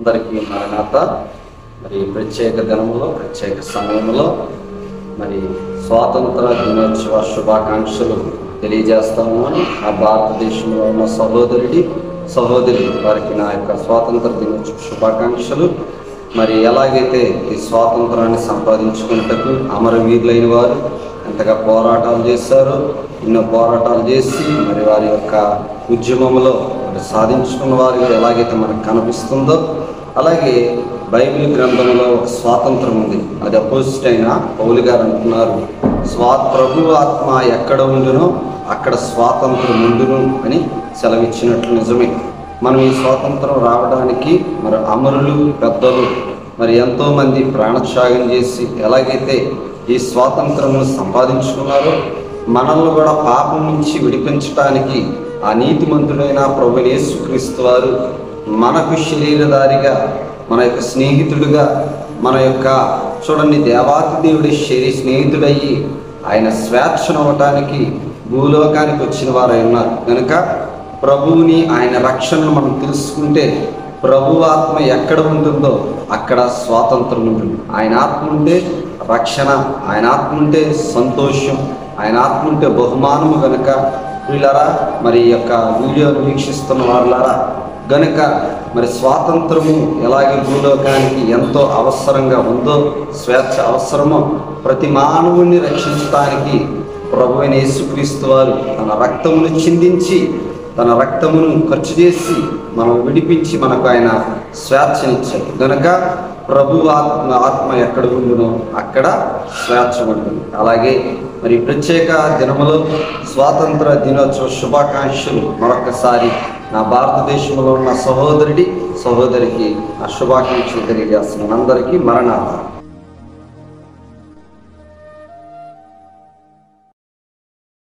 అందరికీ మరణాత. మరి ప్రత్యేక దినములో ప్రత్యేక సమయంలో మరి స్వాతంత్ర దినోత్సవ శుభాకాంక్షలు తెలియజేస్తాము. ఆ భారతదేశంలో ఉన్న సహోదరి వారికి నా యొక్క స్వాతంత్ర దినోత్సవ శుభాకాంక్షలు. మరి ఎలాగైతే ఈ స్వాతంత్రాన్ని సంపాదించుకున్నటకు అమరవీరులైన వారు ఎంతగా పోరాటాలు చేశారో, ఎన్నో పోరాటాలు చేసి మరి వారి యొక్క ఉద్యమంలో సాధించుకున్న వారిగా ఎలాగైతే మనకు కనిపిస్తుందో, అలాగే బైబిల్ గ్రంథంలో ఒక స్వాతంత్రం ఉంది. అది అపోజిట్ అయిన పౌలు గారు అంటున్నారు, ప్రభు ఆత్మ ఎక్కడ ఉండునో అక్కడ స్వాతంత్రం ఉండును అని సెలవిచ్చినట్లు నిజమే. మనం ఈ స్వాతంత్రం రావడానికి మరి అమరులు పెద్దలు మరి ఎంతోమంది ప్రాణత్యాగం చేసి ఎలాగైతే ఈ స్వాతంత్రమును సంపాదించుకున్నారో, మనల్ని కూడా పాపం నుంచి విడిపించడానికి ఆ నీతిమంతుడైన ప్రభువైన యేసుక్రీస్తు వారు మనకు శరీరధారిగా, మన యొక్క స్నేహితుడుగా, మన యొక్క చూడండి దేవాతి దేవుడి స్నేహితుడయ్యి ఆయన స్వేచ్ఛను అవ్వటానికి భూలోకానికి వచ్చిన వారై ఉన్నారు. కనుక ప్రభువుని, ఆయన రక్షణను మనం తెలుసుకుంటే ప్రభు ఆత్మ ఎక్కడ ఉంటుందో అక్కడ స్వాతంత్రం ఉంటుంది. ఆయన ఆత్మ ఉంటే రక్షణ, ఆయన ఆత్మ ఉంటే సంతోషం, ఆయన ఆత్మ ఉంటే బహుమానము. గనుక వీళ్ళరా మరి యొక్క వీడియోను వీక్షిస్తున్న వాళ్ళారా గనుక మరి స్వాతంత్రము ఎలాగే భూలోకానికి ఎంతో అవసరంగా ఉందో, స్వేచ్ఛ అవసరమో, ప్రతి మానవుణ్ణి రక్షించడానికి ప్రభువైన యేసుక్రీస్తు వారు తన రక్తమును చిందించి, తన రక్తమును ఖర్చు చేసి మనం విడిపించి మనకు ఆయన స్వేచ్ఛనిచ్చాడు. గనక ప్రభు ఆత్మ ఎక్కడ ఉండునో అక్కడ స్వేచ్ఛ ఉంటుంది. అలాగే మరి ప్రత్యేక దినములో స్వాతంత్ర దినోత్సవ శుభాకాంక్షలు మరొకసారి నా భారతదేశంలో ఉన్న సహోదరికి ఆ శుభాకాంక్షలు తెలియజేస్తున్నాను. అందరికీ మరణాత.